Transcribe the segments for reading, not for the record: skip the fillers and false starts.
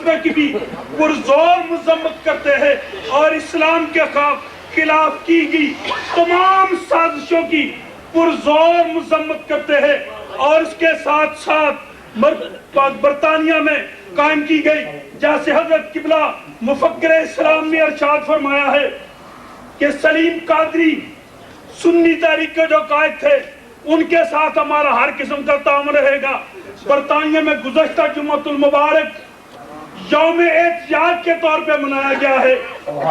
فتوے کی بھی پرزور مذمت کرتے ہیں اور اسلام کے خلاف کی گئی تمام سازشوں کی پرزور مذمت کرتے ہیں، اور اس کے ساتھ ساتھ برطانیہ میں قائم کی گئی، جیسے حضرت قبلہ مفکر اسلام نے ارشاد فرمایا ہے کہ سلیم قادری سنی تحریک کے جو قائد تھے ان کے ساتھ ہمارا ہر قسم کا تعاون رہے گا۔ برطانیہ میں گزشتہ جمعۃ المبارک یوم احتجاج کے طور پہ منایا گیا ہے۔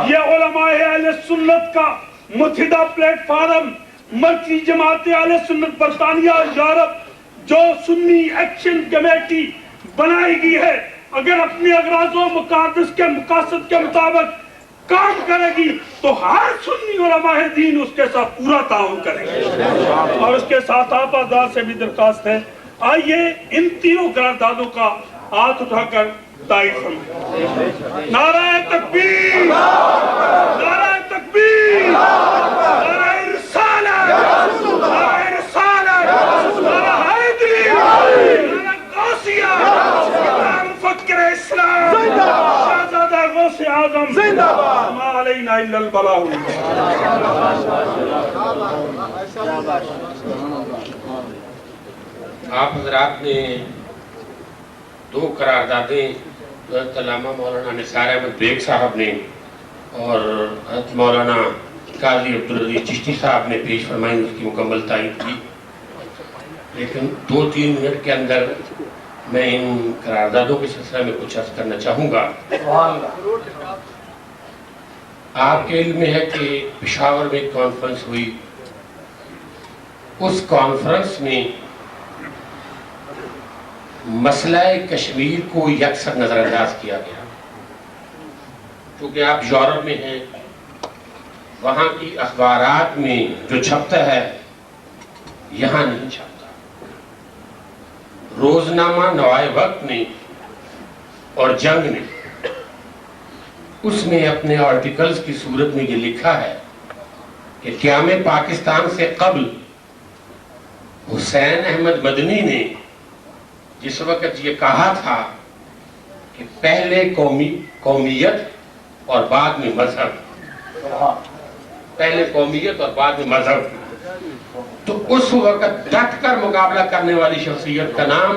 یہ علماء اہل سنت کا متحدہ پلیٹ فارم مرکزی جماعت اہل سنت برطانیہ اور یورپ جو سنی ایکشن کمیٹی بنائی گئی ہے، اگر اپنے اغراض و مقاصد کے مطابق کام کرے گی تو ہر سنی علماء دین اس کے ساتھ پورا تعاون کرے گی۔ اور اس کے ساتھ آپ حضرات سے بھی درخواست ہے، آئیے ان تینوں قراردادوں کا ہاتھ اٹھا کر تائید فرمائیں۔ نعرہ تکبیر، نعرہ تکبیر، نعرہ رسالت، نعرہ رسالت، نعرہ حیدری، نعرہ غوثیہ، نعرہ مفکر اسلام، شہزادہ غوث اعظم، ما علینا الا البلاغ۔ آپ حضرات نے دو قراردادیں حضرت علامہ مولانا نثار احمد بیگ صاحب نے اور حضرت مولانا قاضی عبدالعزیز چشتی صاحب نے پیش فرمائی، اس کی مکمل تائید کی، لیکن 2-3 منٹ کے اندر میں ان قراردادوں کے سلسلے میں کچھ عرض کرنا چاہوں گا۔ آپ کے علم میں ہے کہ پشاور میں ایک کانفرنس ہوئی، اس کانفرنس میں مسئلہ کشمیر کو یکسر نظر انداز کیا گیا۔ چونکہ آپ یورپ میں ہیں، وہاں کی اخبارات میں جو چھپتا ہے یہاں نہیں چھپتا۔ روزنامہ نوائے وقت نے اور جنگ نے اس میں اپنے آرٹیکلز کی صورت میں یہ لکھا ہے کہ قیام پاکستان سے قبل حسین احمد مدنی نے جس وقت یہ کہا تھا کہ پہلے قومیت اور بعد میں مذہب، پہلے قومیت اور بعد میں مذہب، تو اس وقت ڈٹ کر مقابلہ کرنے والی شخصیت کا نام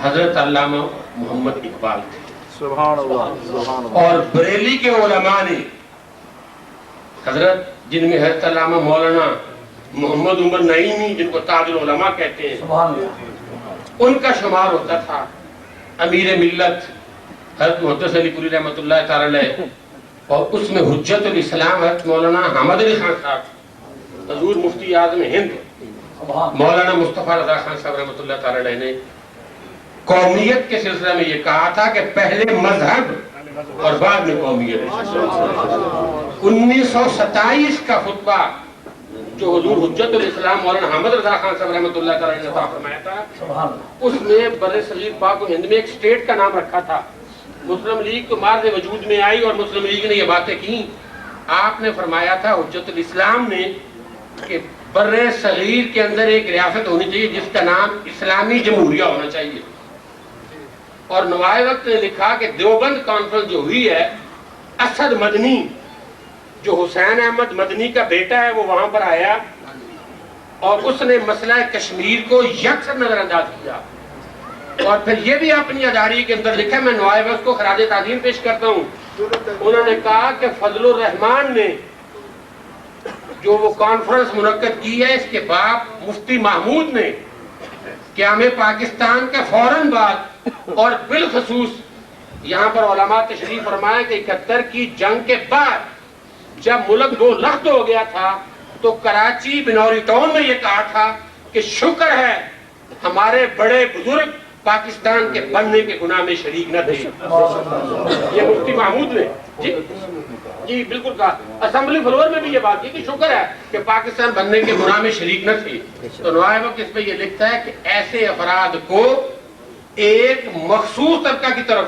حضرت علامہ محمد اقبال تھے۔ سبحان اللہ۔ اور بریلی کے علماء نے حضرت، جن میں حضرت علامہ مولانا محمد عمر نعیمی جن کو تاج العلماء کہتے ہیں، ان کا شمار ہوتا تھا۔ امیر ملت حضرت محدث علی پوری رحمۃ اللہ تعالی علیہ، اور اس میں حجت الاسلام حضرت مولانا حامد علی خان صاحب، حضور مفتی اعظم ہند مولانا مصطفیٰ رضا خان صاحب رحمۃ اللہ تعالی علیہ نے قومیت کے سلسلے میں یہ کہا تھا کہ پہلے مذہب اور بعد میں قومیت۔ 1927 کا خطبہ جو حضور حجت الاسلام مولانا حامد رضا خان صاحب رحمۃ اللہ تعالی نے عطا فرمایا تھا، اس میں بر صغیر پاک و ہند میں ایک اسٹیٹ کا نام رکھا تھا۔ مسلم لیگ تو مارد وجود میں آئی اور مسلم لیگ نے یہ باتیں کی۔ آپ نے فرمایا تھا حجت الاسلام نے کہ بر صغیر کے اندر ایک ریاست ہونی چاہیے جس کا نام اسلامی جمہوریہ ہونا چاہیے۔ اور نوائے وقت نے لکھا کہ دیوبند کانفرنس جو ہوئی ہے، اسد مدنی جو حسین احمد مدنی کا بیٹا ہے وہ وہاں پر آیا اور اس نے مسئلہ کشمیر کو یکسر نظر انداز کیا۔ اور پھر یہ بھی اپنی اداری کے اندر لکھا، میں نوائے وقت کو خراج تعظیم پیش کرتا ہوں، انہوں نے کہا کہ فضل الرحمان نے جو وہ کانفرنس منعقد کی ہے، اس کے باپ مفتی محمود نے قیام پاکستان کے فوراً بعد اور بالخصوص یہاں پر علماء تشریف فرمایا کہ 71 کی جنگ کے بعد جب ملک 2 لخت ہو گیا تھا تو کراچی بنوری ٹاؤن میں یہ کہا تھا کہ شکر ہے ہمارے بڑے بزرگ پاکستان کے بننے کے گناہ میں شریک نہ تھے۔ یہ مفتی محمود نے جی بالکل کہا، اسمبلی فلور میں بھی یہ بات کی کہ شکر ہے کہ پاکستان بننے کے گناہ میں شریک نہ تھے۔ تو نوائے وقت اس پہ یہ لکھتا ہے کہ ایسے افراد کو ایک مخصوص طبقہ کی طرف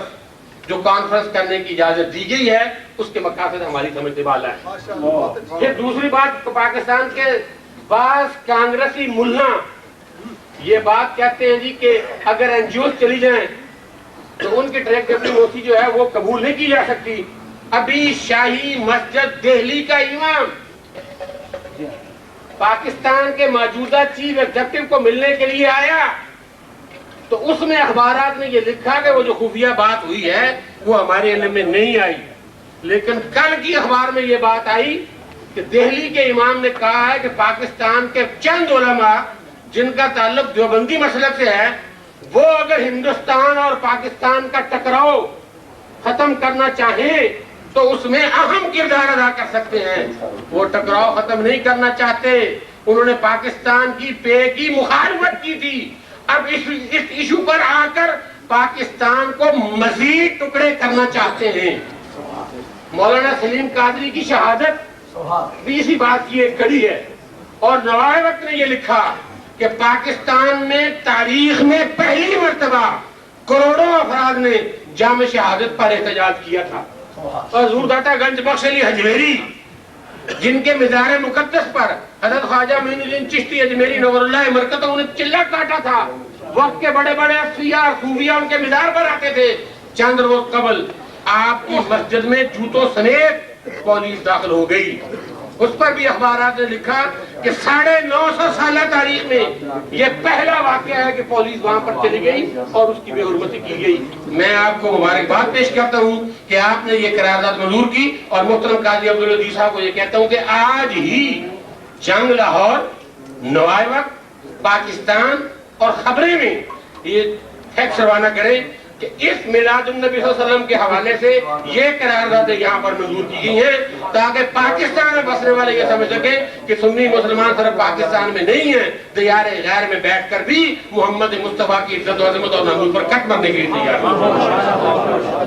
جو کانفرنس کرنے کی اجازت دی گئی ہے، اس کے مقاصد ہماری سمجھ سے بالا ہے۔ پھر دوسری بات، پاکستان کے بعض کانگریسی ملا یہ بات کہتے ہیں جی کہ اگر NGOs چلی جائیں تو ان کی ڈپلومیسی جو ہے وہ قبول نہیں کی جا سکتی. ابھی شاہی مسجد دہلی کا امام پاکستان کے موجودہ چیف ایگزیکٹو کو ملنے کے لیے آیا تو اس میں اخبارات نے یہ لکھا کہ وہ جو خفیہ بات ہوئی ہے وہ ہمارے علم میں نہیں آئی. لیکن کل کی اخبار میں یہ بات آئی کہ دہلی کے امام نے کہا ہے کہ پاکستان کے چند علماء جن کا تعلق دیوبندی مسلک سے ہے وہ اگر ہندوستان اور پاکستان کا ٹکراؤ ختم کرنا چاہیں تو اس میں اہم کردار ادا کر سکتے ہیں. وہ ٹکراؤ ختم نہیں کرنا چاہتے. انہوں نے پاکستان کی پے کی مخالفت کی تھی. اب اس ایشو پر آ کر پاکستان کو مزید ٹکڑے کرنا چاہتے ہیں. مولانا سلیم قادری کی شہادت بھی اسی بات کی ایک کڑی ہے. اور نوائے وقت نے یہ لکھا کہ پاکستان میں تاریخ میں پہلی مرتبہ کروڑوں افراد نے جام شہادت پر احتجاج کیا تھا. اور حضور داتا گنج بخش علی حجویری جن کے مزار مقدس پر حضرت خواجہ معین الدین چشتی اجمیری نور اللہ مرکزہ انہیں چلہ کاٹا تھا. وقت کے بڑے بڑے اصفیاء اور صوفیاء ان کے مزار پر آتے تھے. چند روز قبل آپ کی مسجد میں جوتوں سمیت پولیس داخل ہو گئی. اس پر بھی اخبارات نے لکھا کہ 950 سالہ تاریخ میں یہ پہلا واقعہ ہے کہ پولیس وہاں پر چلی گئی اور اس کی بے حرمتی کی گئی. میں آپ کو مبارکباد پیش کرتا ہوں کہ آپ نے یہ قرارداد منظور کی. اور محترم قاضی عبدالعزیز صاحب کو یہ کہتا ہوں کہ آج ہی جنگ لاہور، نوائے وقت، پاکستان اور خبریں میں یہ فیکس روانہ کریں کہ اس میلاد النبی صلی اللہ علیہ وسلم کے حوالے سے یہ قراردادیں یہاں پر منظور کی گئی ہیں تاکہ پاکستان میں بسنے والے یہ سمجھ سکیں کہ سنی مسلمان صرف پاکستان میں نہیں ہیں، دیار غیر میں بیٹھ کر بھی محمد مصطفیٰ کی عزت و عظمت اور ناموس پر کٹ مرنے کے لیے تیار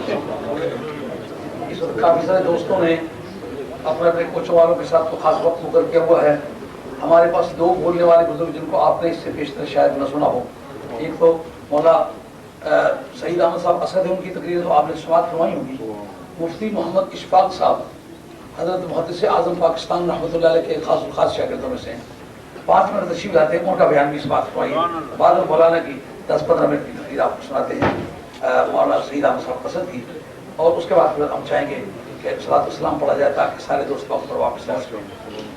ہیں. اس وقت کافی سارے دوستوں نے اپنے اپنے کوچوں والوں کے ساتھ تو خاص وقت مقرر کیا ہوا ہے. ہمارے پاس دو بولنے والے بزرگ جن کو آپ نے اس سے پیشتر شاید نہ سنا ہو. ایک تو مولا سعید احمد صاحب اسد ہے، ان کی تقریر تو آپ نے سماعت فرمائی ہوگی. مفتی محمد اشفاق صاحب حضرت محدث اعظم پاکستان رحمۃ اللہ علیہ کے خاص الخاص شاگردوں میں سے ہیں. 5 منٹ تشریف لاتے ہیں، موٹا بیان بھی اس بات فرمائی. بعد میں مولانا کی 10-15 منٹ کی تقریر آپ کو سناتے ہیں مولانا سعید احمد صاحب اسد کی. اور اس کے بعد پھر ہم چاہیں گے کہ صلاۃ والسلام پڑھا جائے تاکہ سارے دوست وقت پر واپس آ سکیں.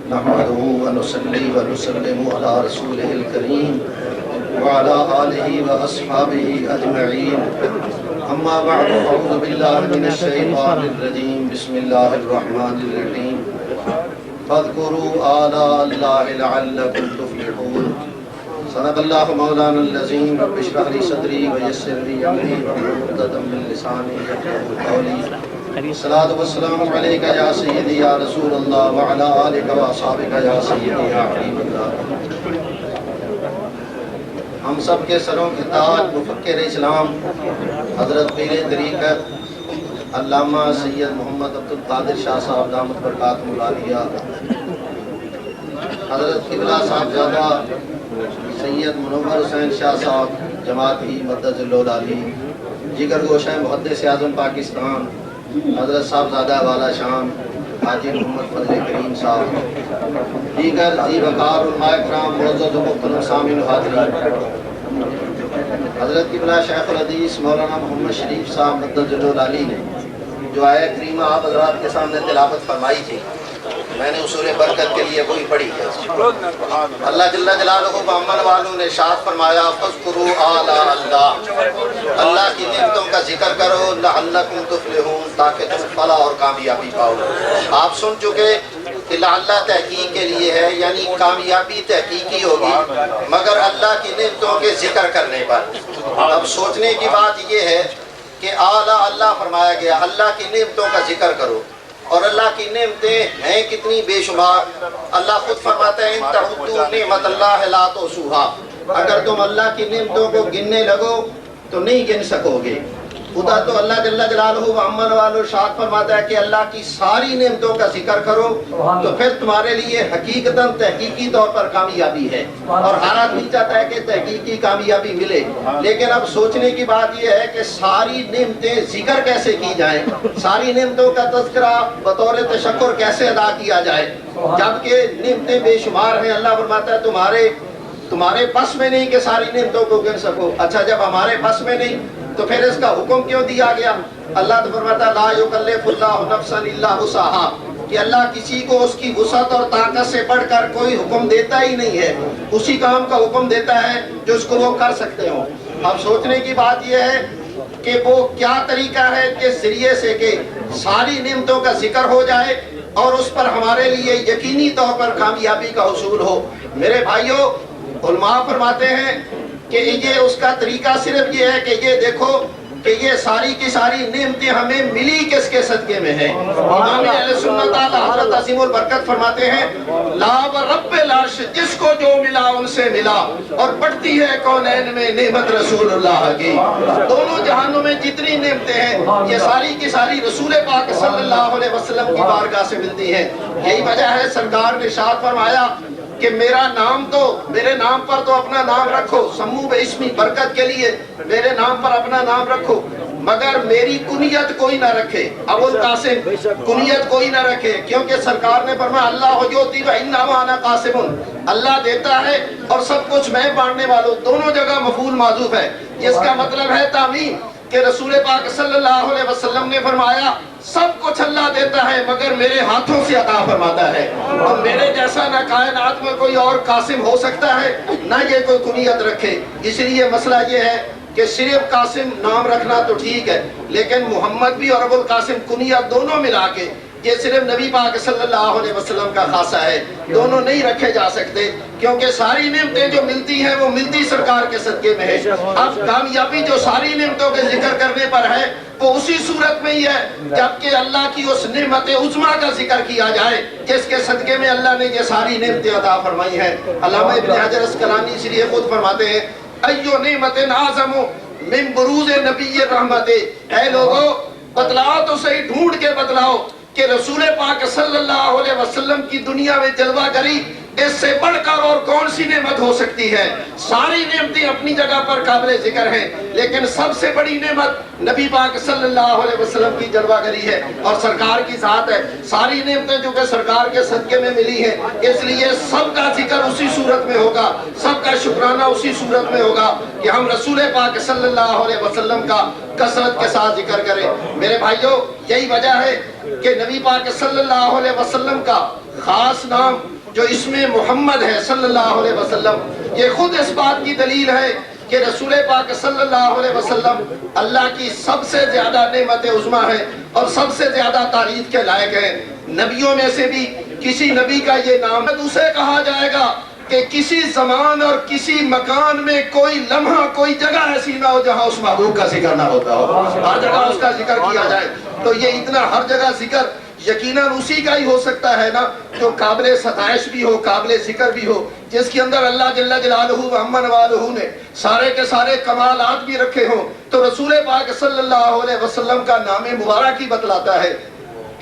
نحمده ونصلي ونسلم على رسوله الكريم وعلى آله وأصحابه أجمعين. أما بعد أعوذ بالله من الشيطان الرجيم. بسم الله الرحمن الرحيم. فاذكروا آلاء الله لعلكم تفلحون. صدق الله مولانا العظيم. رب اشرح لي صدري ويسر لي أمري واحلل عقدة من لساني يفقهوا قولي. الصلاة والسلام عليك يا سيدي يا رسول الله وعلى آلك وأصحابك يا سيدي يا حبيب الله. ہم سب کے سروں کے تاج مفکر اسلام حضرت پیر طریقت علامہ سید محمد عبد القادر شاہ صاحب دامت برکاتہ العالیہ، حضرت قبلہ صاحبزادہ سید منور حسین شاہ صاحب جماعتی مدد العلی، جگر گوشہ محدث اعظم پاکستان حضرت صاحبزادہ والا شام حاجی محمد فضل کریم صاحب، دیگر ذی وقار علماء کرام معزز و محترم سامعین و حاضرین، حضرت قبلہ شیخ الحدیث مولانا محمد شریف صاحب مدد العلی نے جو آیہ کریمہ آپ حضرات کے سامنے تلاوت فرمائی تھی، میں نے اصول برکت کے لیے وہی پڑھی ہے. اللہ جل جلالہ بامن والوں نے ارشاد فرمایا فاذکروا آلاء اللہ، اللہ کی نعمتوں کا ذکر کرو لعلکم تفلحون، تاکہ تم فلاح اور کامیابی پاؤ. آپ سن چکے کہ لعلہ تحقیق کے لیے ہے، یعنی کامیابی تحقیقی ہوگی مگر اللہ کی نعمتوں کے ذکر کرنے پر. اب سوچنے کی بات یہ ہے کہ آلاء اللہ فرمایا گیا، اللہ کی نعمتوں کا ذکر کرو. اور اللہ کی نعمتیں ہیں کتنی بے شمار. اللہ خود فرماتا ہے ان تعدوا نعمت اللہ لا تحصوها، اگر تم اللہ کی نعمتوں کو گننے لگو تو نہیں گن سکو گے. خدا تو اللہ جل جلالہ و امن والو ارشاد فرماتا ہے کہ اللہ کی ساری نعمتوں کا ذکر کرو تو پھر تمہارے لیے حقیقتاً تحقیقی طور پر کامیابی ہے. اور ہر آدمی چاہتا ہے کہ تحقیقی کامیابی ملے، لیکن اب سوچنے کی بات یہ ہے کہ ساری نعمتیں ذکر کیسے کی جائیں، ساری نعمتوں کا تذکرہ بطور تشکر کیسے ادا کیا جائے، جبکہ نعمتیں بے شمار ہیں. اللہ فرماتا ہے تمہارے تمہارے بس میں نہیں کہ ساری نعمتوں کو گر سکو. اچھا جب ہمارے بس میں نہیں تو پھر اس کا حکم کیوں دیا گیا؟ اللہ تو فرماتا لا یکلف اللہ نفسا الا وسعها کہ اللہ کسی کو اس کی وسعت اور طاقت سے بڑھ کر کوئی حکم دیتا ہی نہیں ہے، اسی کام کا حکم دیتا ہے جو اس کو وہ کر سکتے ہوں. اب سوچنے کی بات یہ ہے کہ وہ کیا طریقہ ہے جس ذریعے سے کہ ساری نعمتوں کا ذکر ہو جائے اور اس پر ہمارے لیے یقینی طور پر کامیابی کا حصول ہو. میرے بھائیوں، علماء فرماتے ہیں کہ یہ اس کا طریقہ صرف یہ ہے کہ یہ دیکھو کہ یہ ساری کی ساری نعمتیں ہمیں ملی کس کے صدقے میں ہیں. امام اہل سنت حضرت عظیم البرکت فرماتے ہیں لا ورب العرش جس کو جو ملا ان سے ملا، اور بڑھتی ہے کونین میں نعمت رسول اللہ کی. دونوں جہانوں میں جتنی نعمتیں ہیں یہ ساری کی ساری رسول پاک صلی اللہ علیہ وسلم کی بارگاہ سے ملتی ہیں. یہی وجہ ہے سرکار نے ارشاد فرمایا کہ میرا نام تو میرے نام پر تو اپنا نام رکھو، سمو باسمی برکت کے لیے میرے نام پر اپنا نام رکھو، مگر میری کنیت کوئی نہ رکھے. ابو القاسم کنیت کوئی نہ رکھے، کیونکہ سرکار نے فرمایا اللہ یؤتی و انما انا قاسم، اللہ دیتا ہے اور سب کچھ میں بانٹنے والوں. دونوں جگہ مفعول معذوف ہے، جس کا مطلب ہے تعمیم کہ رسول پاک صلی اللہ علیہ وسلم نے فرمایا سب کچھ اللہ دیتا ہے مگر میرے ہاتھوں سے عطا فرماتا ہے، اور میرے جیسا نہ کائنات میں کوئی اور قاسم ہو سکتا ہے نہ یہ کوئی کنیت رکھے. اس لیے مسئلہ یہ ہے کہ صرف قاسم نام رکھنا تو ٹھیک ہے، لیکن محمد بھی اور ابو القاسم کنیت دونوں ملا کے یہ صرف نبی پاک صلی اللہ علیہ وسلم کا خاصہ ہے. دونوں نہیں رکھے جا سکتے کیونکہ ساری نعمتیں جو ملتی ہیں وہ ملتی سرکار کے صدقے میں ہے. اب کامیابی جو ساری نعمتوں کے ذکر کرنے پر ہے وہ اسی صورت میں ہی ہے جبکہ اللہ کی اس نعمت عظمیٰ کا ذکر کیا جائے جس کے صدقے میں اللہ نے یہ ساری نعمتیں عطا فرمائی ہیں. علامہ ابن حجر اسقلانی اس لیے خود فرماتے ہیں ایو نعمت اعظم من بروز نبی رحمت، اے لوگو بتلاؤ تو صحیح، ڈھونڈ کے بتلاؤ کہ رسول پاک صلی اللہ علیہ وسلم کی دنیا میں جلوہ گری اس سے بڑھ کر اور کون سی نعمت ہو سکتی ہے. ساری نعمتیں اپنی جگہ پر قابل ذکر ہیں، لیکن سب سے بڑی نعمت نبی پاک صلی اللہ علیہ وسلم کی جلوہ گری ہے اور سرکار کی ذات ہے. ساری نعمتیں جو کہ سرکار کے صدقے میں ملی ہیں، اس لیے سب کا ذکر اسی صورت میں ہوگا، سب کا شکرانہ اسی صورت میں ہوگا کہ ہم رسول پاک صلی اللہ علیہ وسلم کا کثرت کے ساتھ ذکر کریں. میرے بھائیوں، یہی وجہ ہے کہ نبی پاک صلی اللہ علیہ وسلم کا خاص نام جو اسم محمد ہے صلی اللہ علیہ وسلم، یہ خود اس بات کی دلیل ہے کہ رسول پاک صلی اللہ علیہ وسلم اللہ کی سب سے زیادہ نعمت عظمیٰ ہے اور سب سے زیادہ تعریف کے لائق ہیں. نبیوں میں سے بھی کسی نبی کا یہ نام ہے اسے کہا جائے گا کہ کسی زمان اور کسی مکان میں کوئی لمحہ کوئی جگہ ایسی نہ ہو جہاں اس محبوب کا ذکر نہ ہوتا ہو، ہر جگہ اس کا ذکر کیا جائے. تو یہ اتنا ہر جگہ ذکر یقیناً اسی کا ہی ہو سکتا ہے نا جو قابل ستائش بھی ہو، قابل ذکر بھی ہو، جس کے اندر اللہ جل جلالہ و عم نوالہ نے سارے کے سارے کمالات بھی رکھے ہوں. تو رسول پاک صلی اللہ علیہ وسلم کا نام مبارک ہی بتلاتا ہے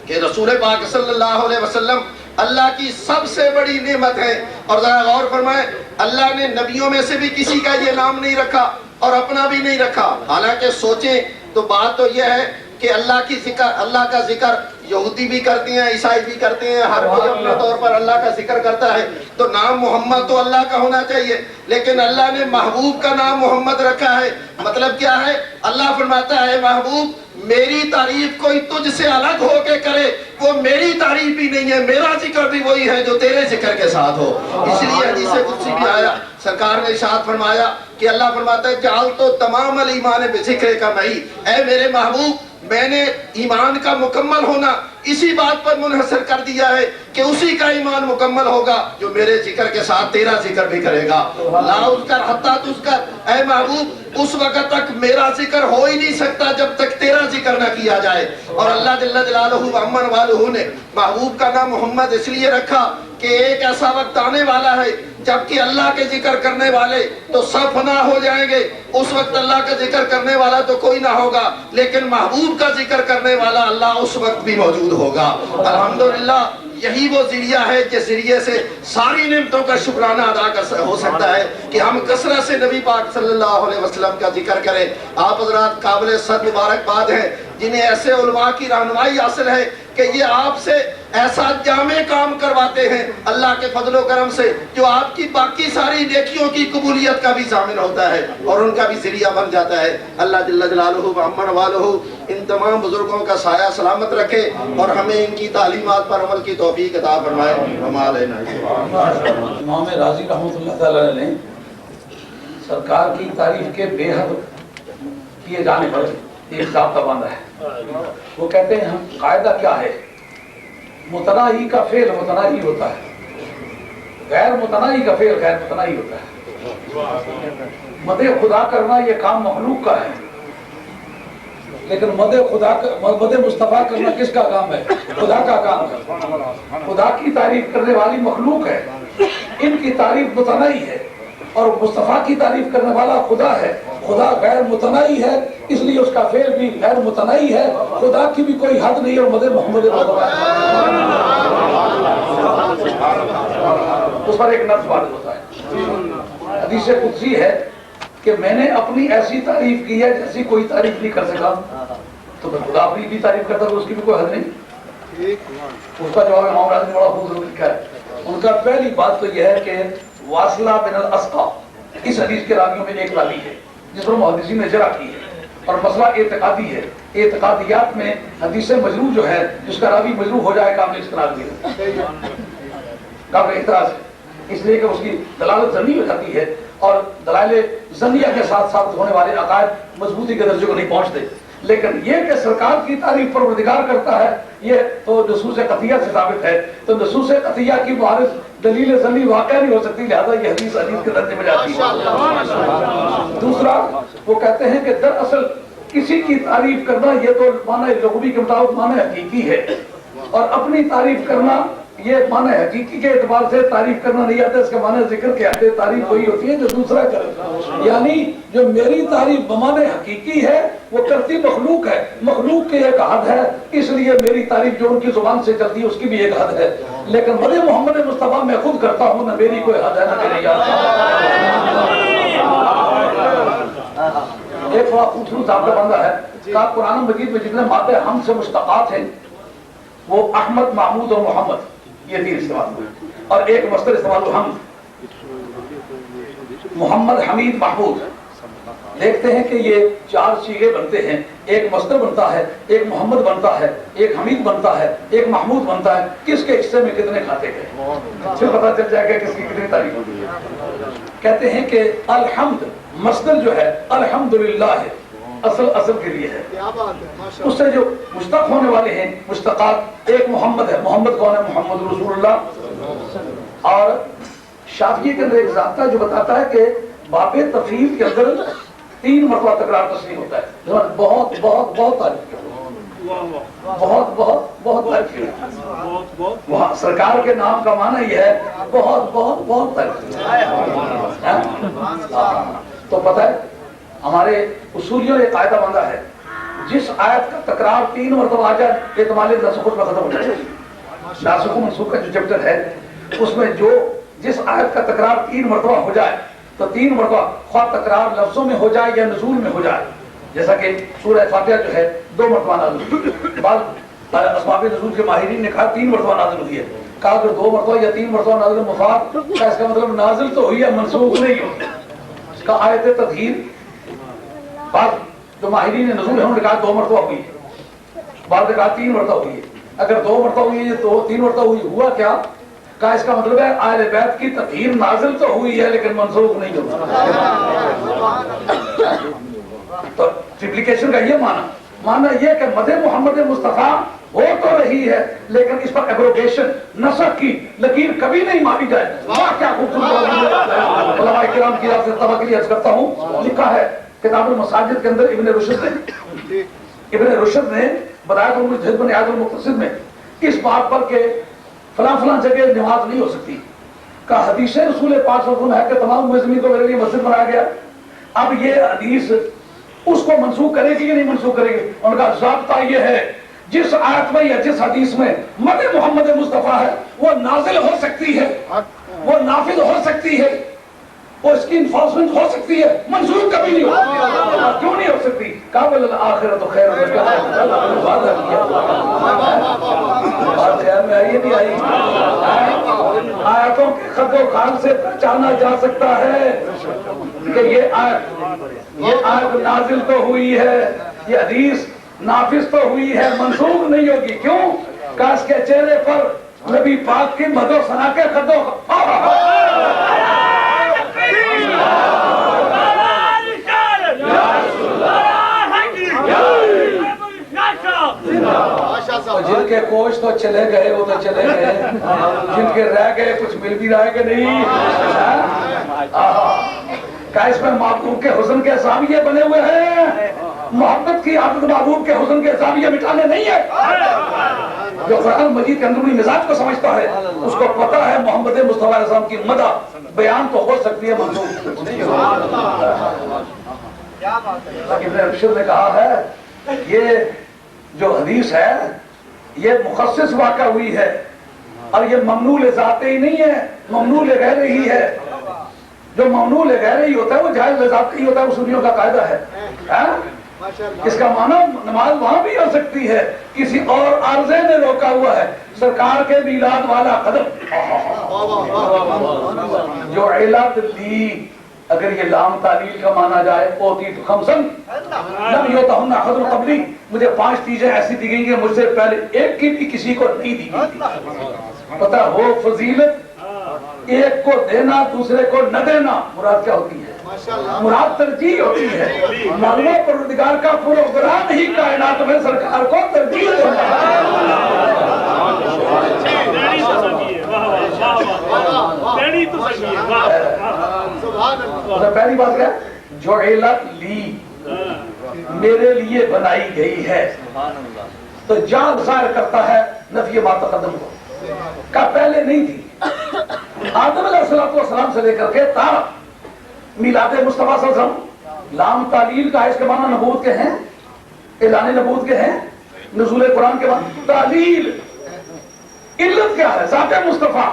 کہ رسول پاک صلی اللہ علیہ وسلم اللہ کی سب سے بڑی نعمت ہے. اور ذرا غور فرمائیں، اللہ نے نبیوں میں سے بھی کسی کا یہ نام نہیں رکھا اور اپنا بھی نہیں رکھا. حالانکہ سوچیں تو بات تو یہ ہے کہ اللہ کا ذکر یہودی بھی کرتے ہیں، عیسائی بھی کرتے ہیں، ہر کوئی اپنے طور پر اللہ کا ذکر کرتا ہے. تو نام محمد تو اللہ کا ہونا چاہیے، لیکن اللہ نے محبوب کا نام محمد رکھا ہے. مطلب کیا ہے؟ اللہ فرماتا ہے محبوب میری تعریف کوئی تجھ سے الگ ہو کے کرے وہ میری تعریف بھی نہیں ہے، میرا ذکر بھی وہی ہے جو تیرے ذکر کے ساتھ ہو. اس لیے حدیث قدسی بھی آیا، سرکار نے ارشاد فرمایا کہ اللہ فرماتا ہے جعل تو تمام الایمان بذکر کا مئی، اے میرے محبوب میں نے ایمان کا مکمل ہونا اسی بات پر منحصر کر دیا ہے کہ اسی کا ایمان مکمل ہوگا جو میرے ذکر کے ساتھ تیرا ذکر بھی کرے گا. لا اذکر حتی تذکر، اے محبوب اس وقت تک میرا ذکر ہو ہی نہیں سکتا جب تک تیرا ذکر نہ کیا جائے. اور اللہ جل جلالہ و عم نوالہ نے محبوب کا نام محمد اس لیے رکھا کہ ایک ایسا وقت آنے والا ہے جبکہ اللہ کے ذکر کرنے والے تو سب فنا ہو جائیں گے. اس وقت اللہ کا ذکر کرنے والا تو کوئی نہ ہوگا، لیکن محبوب کا ذکر کرنے والا اللہ اس وقت بھی موجود ہوگا. الحمدللہ یہی وہ ذریعہ ہے جس ذریعے سے ساری نعمتوں کا شکرانہ ادا ہو سکتا ہے کہ ہم کثرت سے نبی پاک صلی اللہ علیہ وسلم کا ذکر کریں. آپ حضرات قابل صد مبارکباد ہیں جنہیں ایسے علماء کی رہنمائی حاصل ہے کہ یہ آپ سے ایسا جامع کام کرواتے ہیں اللہ کے فضل و کرم سے جو آپ کی باقی ساری نیکیوں کی قبولیت کا بھی ضامن ہوتا ہے اور ان کا بھی ذریعہ بن جاتا ہے۔ اللہ جل جلالہ و امن والہ ان تمام بزرگوں کا سایہ سلامت رکھے اور ہمیں ان کی تعلیمات پر عمل کی توفیق عطا فرمائے۔ وما علینا۔ امام راضی رحمۃ اللہ تعالیٰ نے سرکار کی تعریف کے بے حد کیے جانے پر ایک ضابطہ باندھا ہے۔ وہ کہتے ہیں ہم قاعدہ کیا ہے، متناہی کا فعل متناہی ہوتا ہے، غیر متناہی کا فعل غیر متناہی ہوتا ہے۔ مدح خدا کرنا یہ کام مخلوق کا ہے، لیکن مدح مصطفیٰ کرنا کس کا کام ہے؟ خدا کا کام ہے۔ خدا کی تعریف کرنے والی مخلوق ہے، ان کی تعریف متناہی ہے، اور مصطفیٰ کی تعریف کرنے والا خدا ہے۔ خدا غیر متناہی ہے، اس لیے اس کا فعل بھی غیر متناہی ہے۔ خدا کی بھی کوئی حد نہیں، اور مدح محمد اس پر ایک نفس وارد ہوتا ہے۔ حدیث قدسی ہے کہ میں نے اپنی ایسی تعریف کی ہے جیسی کوئی تعریف نہیں کر سکا، تو میں خدا اپنی بھی تعریف کرتا تو اس کی بھی کوئی حد نہیں۔ اس کا جواب امام راضی نے بڑا خوبصورت لکھا ہے۔ ان کا پہلی بات تو یہ ہے کہ واصلہ بن الاسقا اس حدیث کے راویوں میں ایک راوی ہے جس پر محدثین نے جرح کی ہے، اور مسئلہ اعتقادی ہے۔ اعتقادیات میں حدیث مجروح جو ہے، جس کا راوی مجروح ہو جائے قابل استناد ہے، قابل اعتراض ہے، اس لیے کہ اس کی دلالت ظنی ہو جاتی ہے، اور دلائل ظنیہ کے ساتھ ثابت ہونے والے عقائد مضبوطی کے درجے کو نہیں پہنچتے۔ لیکن یہ کہ سرکار کی تعریف پروردگار کرتا ہے، یہ تو نصوص قطعیہ سے ثابت ہے، تو نصوص قطعیہ کی معارض دلیل ظنی واقع نہیں ہو سکتی، لہذا یہ حدیث کے درجے میں جاتی ہے۔ دوسرا وہ کہتے ہیں کہ دراصل کسی کی تعریف کرنا یہ تو معنی لغوی کے مطابق معنی حقیقی ہے، اور اپنی تعریف کرنا یہ معنی حقیقی کے اعتبار سے تعریف کرنا نہیں آتا، اس کا معنی ذکر کے آتے۔ تعریف وہی ہوتی ہے جو دوسرا کرے، یعنی جو میری تعریف بمعنی حقیقی ہے وہ کرتی مخلوق ہے، مخلوق کی ایک حد ہے، اس لیے میری تعریف جو ان کی زبان سے چلتی ہے اس کی بھی ایک حد ہے، لیکن مدح محمد مصطفیٰ میں خود کرتا ہوں، نہ میری کوئی حد ہے نہ میری یاد۔ ایک بڑا خوبصورت ضابطہ بندہ ہے کہ قرآن مجید میں جتنے مادے ہم سے مشتقات ہیں وہ احمد، محمود اور محمد، یہ تین استعمال ہوئے، اور ایک مصدر استعمال ہوا ہم، محمد، حمید، محمود۔ دیکھتے ہیں کہ یہ چار صیغے بنتے ہیں، ایک مصدر بنتا ہے، ایک محمد بنتا ہے، ایک حمید بنتا ہے، ایک محمود بنتا ہے۔ کس کے حصے میں کتنے کھاتے ہیں پھر پتا چل جائے گا کس کی کتنی تعریف ہوتی ہے۔ کہتے ہیں کہ الحمد مصدر جو ہے الحمدللہ ہے، اصل کے لیے ہے، اس سے جو مشتق ہونے والے ہیں مشتقات، ایک محمد ہے، محمد کون ہے؟ محمد رسول اللہ۔ اور شافعی کے اندر ایک ضابطہ جو بتاتا ہے کہ باب تفعیل کے اندر 3 مرتبہ تکرار تصریح ہوتا ہے، بہت بہت بہت تعریف، بہت بہت بہت تعریف۔ وہاں سرکار کے نام کا معنی یہ ہے بہت بہت بہت تعریف۔ تو پتہ ہے ہمارے اصولیوں نے قاعدہ باندھا ہے، جس آیت کا تکرار 3 مرتبہ آ جائے احتمال ناسخ میں ختم ہو جائے۔ ناسخ و منسوخ کا جو چیپٹر ہے اس میں جس آیت کا تکرار 3 مرتبہ ہو جائے تو 3 مرتبہ خواہ تکرار لفظوں میں ہو جائے یا نزول میں ہو جائے، جیسا کہ سورہ فاتحہ جو ہے 2 مرتبہ نازل ہوئی، بعض اسباب نزول کے ماہرین نے کہا 3 مرتبہ نازل ہوئی ہے، کہا اگر 2 مرتبہ یا 3 مرتبہ نازل مفاد کا اس کا مطلب نازل تو ہوئی ہے، منسوخ نہیں ہوئی۔ اس کا آیت تطہیر بعض جو ماہرین نزول ہیں انہوں نے کہا 2 مرتبہ ہوئی ہے، بعض نے کہا 3 مرتبہ ہوئی ہے۔ اگر 2 مرتبہ ہوئی ہے تو 3 مرتبہ ہوئی، ہوا کیا؟ کہا اس کا مطلب ہے اہل بیت کی تطہیر نازل تو ہوئی ہے لیکن منسوخ نہیں ہوئی۔ تو ٹریپلیکیشن کا یہ معنی یہ کہ مدح محمد مصطفیٰ ہو تو رہی ہے لیکن اس پر ایبروگیشن نسخ کی لکیر کبھی نہیں ماری جائے۔ واہ کیا خوبصورت علماء کرام کی آپ سے توبہ کے لیے عرض کرتا ہوں، لکھا ہے کتاب المساجد کے اندر ابن رشد نے بدایت المجتہد بنیاد المقتصد میں اس بات پر کہ فلاں فلاں جگہ نماز نہیں ہو سکتی کا حدیث رسول پاک صلی اللہ علیہ وسلم ہے کہ تمام مزمین کو میرے لیے مسجد بنایا گیا، اب یہ حدیث اس کو منسوخ کرے گی یا نہیں منسوخ کرے گی؟ ان کا ضابطہ یہ ہے جس آیت میں یا جس حدیث میں مدح محمد مصطفیٰ ہے وہ نازل ہو سکتی ہے، وہ نافذ ہو سکتی ہے، وہ اس کی انفورسمنٹ ہو سکتی ہے، منظور کبھی نہیں ہوتی. کیوں نہیں ہو سکتی؟ قابل الآخرۃ خیر بات خیال میں آئی نہیں آئی؟ آیتوں کے خط و خال سے پہچانا جا سکتا ہے کہ یہ آیت نازل تو ہوئی ہے، یہ حدیث نافذ تو ہوئی ہے، منسوخ نہیں ہوگی. کیوں؟ کاش کے چہرے پر نبی پاک کی مدح و ثنا کے خط و جن کے کوچ تو چلے گئے وہ تو چلے گئے، جن کے رہ گئے کچھ مل بھی رہا ہے کہ نہیں؟ کیا اس میں محبوب کے حسن کے زاویے بنے ہوئے ہیں؟ محبت کی عادت محبوب کے حسن کے زاویے مٹانے نہیں ہے. جو قرآن مجید کے اندرونی مزاج کو سمجھتا ہے اس کو پتا ہے محمد مصطفیٰ علیہ السلام کی مدح بیان تو ہو سکتی ہے، منسوخ نہیں. ابن رشد نے کہا ہے یہ جو حدیث ہے یہ مخصص واقع ہوئی ہے اور یہ ممنوع ذاتی ہی نہیں ہے، ممنوع غیر ہی ہے. جو ممنوع غیر ہی ہوتا ہے وہ جائز ذاتی ہی ہوتا ہے، اصولیوں کا قاعدہ ہے. اس کا معنی نماز وہاں بھی ہو سکتی ہے، کسی اور عارضے نے روکا ہوا ہے. سرکار کے میلاد والا قدم جو علت دی، اگر یہ لام تعلیل کا مانا جائے اوتی تو خمسن لم یؤتہن احد قبلی، مجھے 5 چیزیں ایسی دی گئی کہ مجھ سے پہلے ایک کی بھی کسی کو نہیں دی گئی. پتہ ہو فضیلت ایک کو دینا دوسرے کو نہ دینا مراد کیا ہوتی ہے؟ مراد ترجیح ہوتی ہے. مولا پروردگار کا پروگرام ہی کائنات میں سرکار کو ترجیح دینا ہے. پہلی بات کیا؟ جو علت لی میرے لیے بنائی گئی ہے تو جان ظاہر کرتا ہے نفی ما تقدم کو کا پہلے نہیں تھی. آدم علیہ السلام سے لے کر کے تا میلاد مصطفیٰ صلی اللہ علیہ وسلم لام تعلیل کا ہے، اس کے معنی نبوت کے ہیں، اعلان نبوت کے ہیں، نزول قرآن کے معنی تعلیل. علت کیا ہے؟ ذات مصطفیٰ.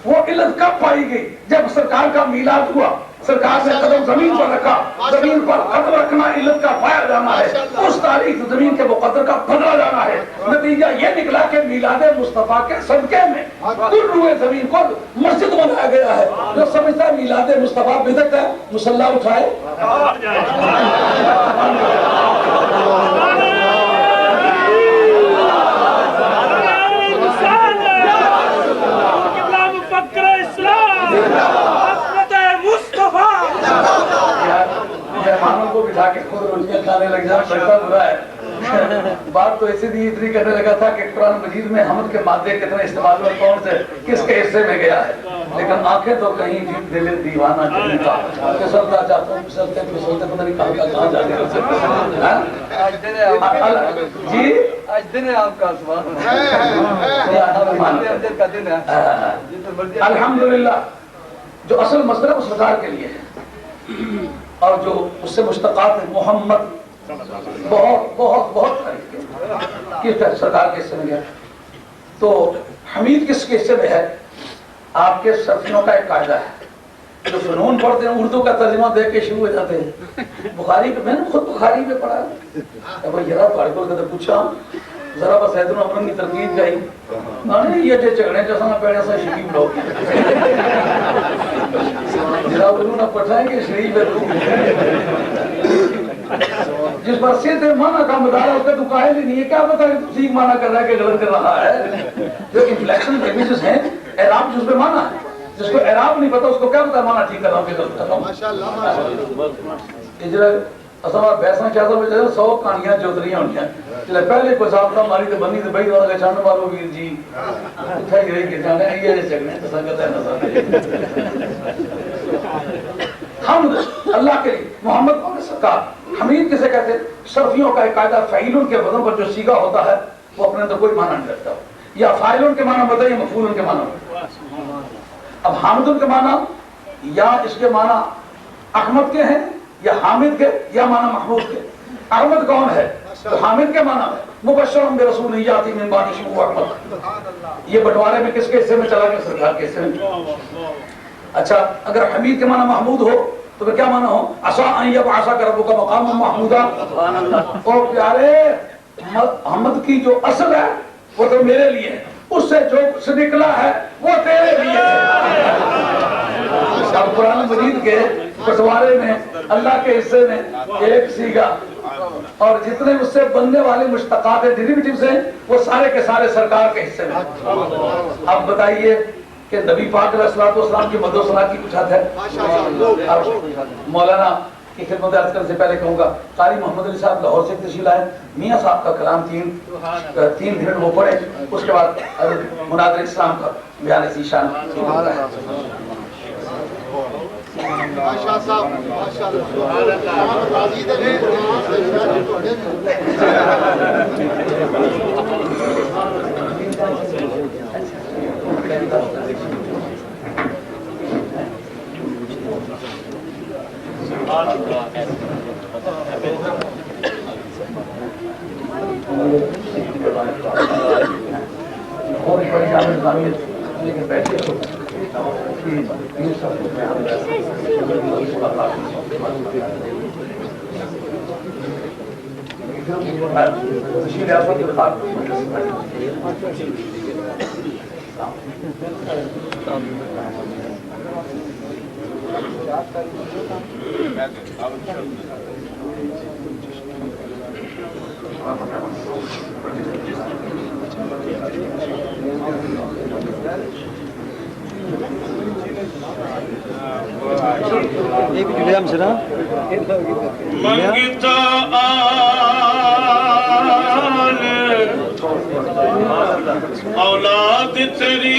وہ علت کب پائی گئی؟ جب سرکار کا میلاد ہوا، سرکار نے قدم زمین پر رکھا. زمین پر قدم رکھنا علت کا پایا جانا ہے، اس تاریخ زمین کے مقدر کا بدلا جانا ہے. نتیجہ یہ نکلا کہ میلاد مصطفیٰ کے صدقے میں کل روئے زمین کو مسجد بنایا گیا ہے. جو سمجھتا ہے میلاد مصطفیٰ بدعت ہے مصلی اٹھائے. مہمانوں کو بٹھا کے خود روٹیاں کھانے لگ جانا بڑا برا ہے. بات تو اسی لیے اتنی کرنے لگا تھا کہ قرآن مجید میں حمد کے مادے کتنے استعمال ہوئے، کون سے کس کے حصے میں گیا ہے، لیکن آنکھیں تو کہیں جیت دل دیوانہ کرنے کا پھسلتا چاہتا ہوں، پھسلتے پھسلتے پتہ نہیں کہاں جا کے جی آج دن ہے آپ کا الحمدللہ. جو اصل مسئلہ وہ سرکار کے لیے ہے اور جو اس سے مشتقات ہے محمد بہت بہت بہت کس سرکار کے حصے میں گیا. تو حمید کس کے حصے میں ہے؟ آپ کے صرفیوں کا ایک قاعدہ ہے، جو فنون پڑھتے ہیں اردو کا ترجمہ دیکھ کے شروع ہو جاتے ہیں. بخاری پہ میں نے خود بخاری پہ پڑھا ہے. ذرا کو پوچھا ذرا بس حیدر عمران کی ترکیب گئی یہ جو جھگڑے جیسا نہ پیڑے سا شریف لوگ ذرا بلو نہ پٹھائیں گے شریف جس پر سیدھے معنی کا مدارہ اس کا تو قائل ہی نہیں ہے. کیا پتا کہ تو ٹھیک معنی کر رہا ہے کہ غلط کر رہا ہے. جو انفلیکشن ڈیمیجز ہیں اعراب جس پہ معنی ہے، جس کو اعراب نہیں پتا اس کو کیا پتا معنی ٹھیک کر رہا ہوں کہ غلط کر رہا ہوں. اصلا بیساں چاہتا ہوں 100 کہانیاں چودھریاں ہوئی ہیں. پہلے کوئی ضابطہ ماری تو بنی تو بھائی والا چاند مارو ویر جی اٹھائی رہی کہ جانے یہ چکنے تو سنگت ہے نظر. حمد اللہ کے لیے محمد پاک سرکار. حمید کسے کہتے ہیں؟ صرفیوں کا ایک قاعدہ فعیلن کے وزن پر جو سیگا ہوتا ہے وہ اپنے اندر کوئی معنی نہیں رکھتا، یا فاعلن کے معنی ہوتا ہے یا مفعولن کے معنی. اب حامدن کے معنی یا اس کے معنی احمد کے ہیں یا حامد کے یا معنی محمود کے. احمد کون ہے؟ تو حامد کے معنی مبشر برسول یاتی من بعد اسمہ احمد. یہ بٹوارے میں کس کے حصے میں چلا گیا؟ سرکار کے حصے میں. اچھا اگر حمید کے معنی محمود ہو تو پھر کیا معنی ہو؟ عسا ان یبعثک ربک مقاما محمودا. او پیارے محمد کی جو اصل ہے وہ تو میرے لیے ہے، اس سے جو کچھ نکلا ہے وہ تیرے لیے ہے. اب قرآن مجید کے بٹوارے میں اللہ کے حصے میں ایک سیگا اور جتنے اس سے بننے والے مشتقات ڈیریویٹیوز ہیں وہ سارے کے سارے سرکار کے حصے میں. اب بتائیے کہ نبی پاک علیہ الصلوۃ والسلام کی مدح و ثنا کی کچھ حد ہے؟ اب مولانا کی خدمت عرض کرنے سے پہلے کہوں گا قاری محمد علی صاحب لاہور سے تشریف لائے، میاں صاحب کا کلام تین منٹ وہ پڑھے، اس کے بعد مناظر اسلام کا بیان ذیشان. ماشاء صاحب ماشاءاللہ منگتا اولاد تیری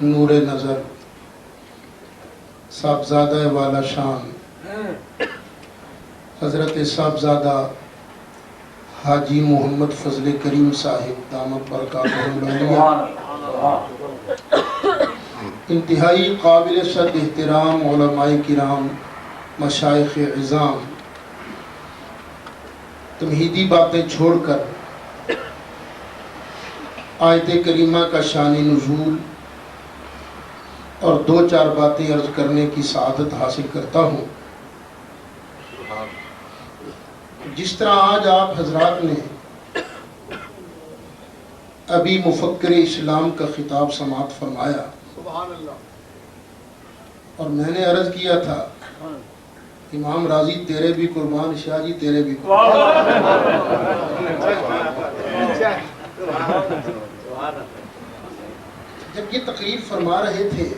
نور نظر صاحبزادہ والا شان حضرت صاحبزادہ حاجی محمد فضل کریم صاحب دامت برکاتہ العالیہ، انتہائی قابل صد احترام علماء کرام، مشائخ عظام، تمہیدی باتیں چھوڑ کر آیت کریمہ کا شان نزول اور دو چار باتیں عرض کرنے کی سعادت حاصل کرتا ہوں۔ جس طرح آج آپ حضرات نے ابھی مفکر اسلام کا خطاب سماعت فرمایا، اور میں نے عرض کیا تھا امام راضی تیرے بھی قربان، شاہ جی تیرے بھی قربان۔ جب یہ تقریر فرما رہے تھے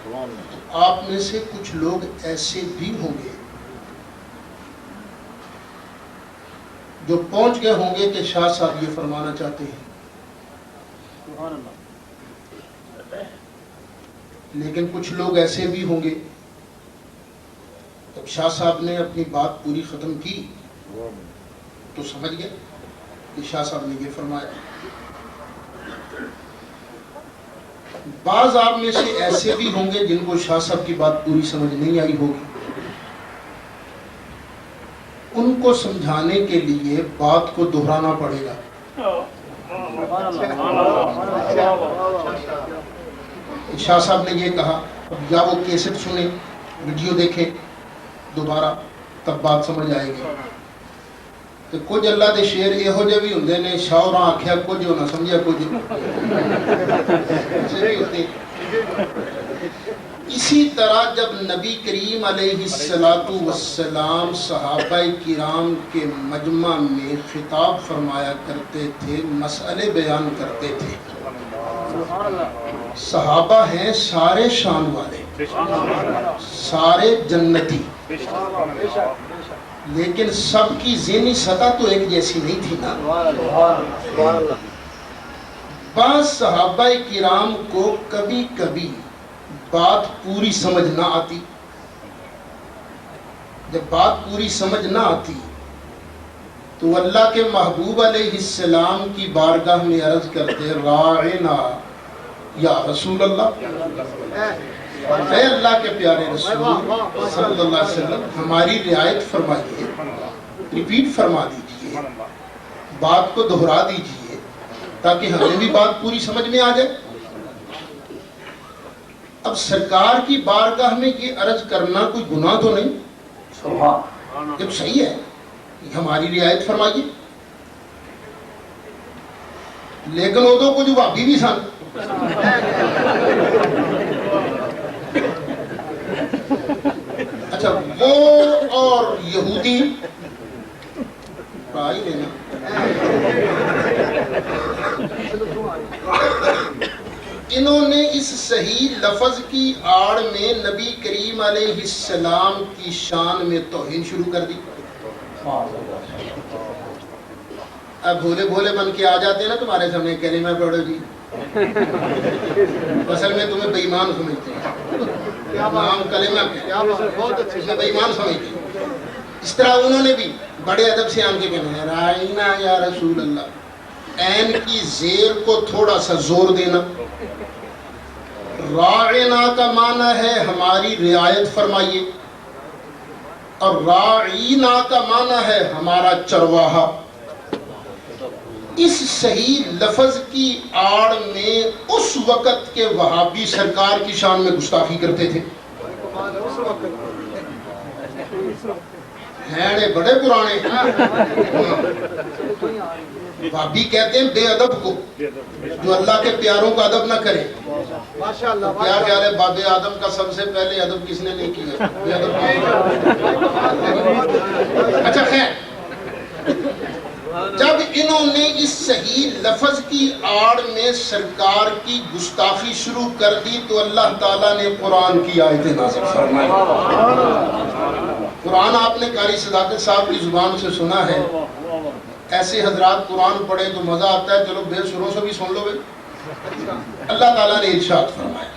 تو آپ میں سے کچھ لوگ ایسے بھی ہوں گے جو پہنچ گئے ہوں گے کہ شاہ صاحب یہ فرمانا چاہتے ہیں، لیکن کچھ لوگ ایسے بھی ہوں گے جب شاہ صاحب نے اپنی بات پوری ختم کی تو سمجھ گئے کہ شاہ صاحب نے یہ فرمایا۔ بعض آپ میں سے ایسے بھی ہوں گے جن کو شاہ صاحب کی بات پوری سمجھ نہیں آئی ہوگی، ان کو سمجھانے کے لیے بات کو دہرانا پڑے گا۔ شاہ صاحب نے یہ کہا، یا وہ کیسٹ سنیں، ویڈیو دیکھیں دوبارہ، تب بات سمجھ آئے گی۔ کہ کچھ اللہ دے شعر یہو جے بھی ہوندے نے، شاعراں آکھیا کچھ نہ سمجھیا کچھ، ایسے بھی ہوتے ہیں۔ اسی طرح جب نبی کریم علیہ السلام صحابہ کرام کے مجمع میں خطاب فرمایا کرتے تھے، مسئلے بیان کرتے تھے، صحابہ ہیں سارے شان والے، سارے جنتی، لیکن سب کی ذہنی سطح تو ایک جیسی نہیں تھی نا۔ بعض صحابہ کرام کو کبھی کبھی بات پوری سمجھ نہ آتی، جب بات پوری سمجھ نہ آتی تو اللہ کے محبوب علیہ السلام کی بارگاہ میں عرض کرتے، راعنا یا رسول اللہ، اے اللہ کے پیارے رسول صلی اللہ علیہ وسلم ہماری رعایت فرمائیے، ریپیٹ فرما دیجئے، بات کو دہرا دیجئے تاکہ ہمیں بھی بات پوری سمجھ میں آ جائے۔ اب سرکار کی بارگاہ میں یہ عرض کرنا کوئی گناہ تو نہیں، جب صحیح ہے ہماری رعایت فرمائیے، لیکن وہ تو کچھ وہابی بھی سن، اچھا وہ اور یہودی پڑھائی لینا، انہوں نے اس صحیح لفظ کی آڑ میں نبی کریم علیہ السلام کی شان میں توہین شروع کر دی۔ اب بھولے بھولے بن کے آ جاتے ہیں نا تمہارے سامنے، کلمہ پڑھو جی، اصل میں تمہیں بے ایمان سمجھتے ہیں، نام کلمہ بے ایمان سمجھتے ہیں۔ اس طرح انہوں نے بھی بڑے ادب سے آن کے کہنا ہے، رائنا یا رسول اللہ، عین کی زیر کو تھوڑا سا زور دینا۔ راعنا کا معنی ہے ہماری رعایت فرمائیے، اور راعینا کا معنی ہے ہمارا چرواہا۔ اس صحیح لفظ کی آڑ میں اس وقت کے وہابی سرکار کی شان میں گستاخی کرتے تھے، ہیں بڑے پرانے، وہابی کہتے ہیں بے ادب کو، جو اللہ کے پیاروں کا ادب نہ کرے۔ کیا خیال ہے باب آدم کا سب سے پہلے ادب کس نے نہیں کیا؟ بے ادب۔ اچھا خیر، جب انہوں نے اس صحیح لفظ کی آڑ میں سرکار کی گستاخی شروع کر دی تو اللہ تعالیٰ نے قرآن کی آیتیں نازل فرمائی۔ قرآن آپ نے قاری صداقت صاحب کی زبان سے سنا ہے، ایسے حضرات قرآن پڑھے تو مزہ آتا ہے، چلو بے سروں سے بھی سن لو بھائی، اللہ تعالیٰ نے ارشاد فرمایا،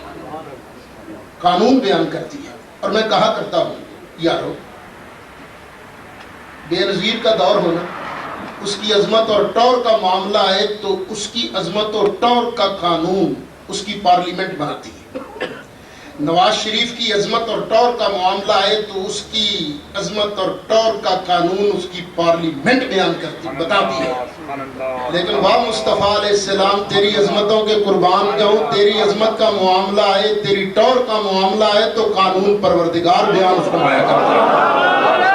قانون بیان کرتی ہے، اور میں کہا کرتا ہوں یارو، بے نظیر کا دور ہونا، اس کی عظمت اور ٹور کا معاملہ ہے تو اس کی عظمت اور ٹور کا قانون اس کی پارلیمنٹ بناتی ہے۔ نواز شریف کی عظمت اور ٹور کا معاملہ ہے تو اس کی عظمت اور ٹور کا قانون اس کی پارلیمنٹ بیان کرتی بتاتی ہے۔ لیکن واہ مصطفیٰ علیہ السلام، تیری عظمتوں کے قربان جاؤں، تیری عظمت کا معاملہ ہے، تیری ٹور کا معاملہ ہے تو قانون پروردگار بیان فرمایا کرتا ہے۔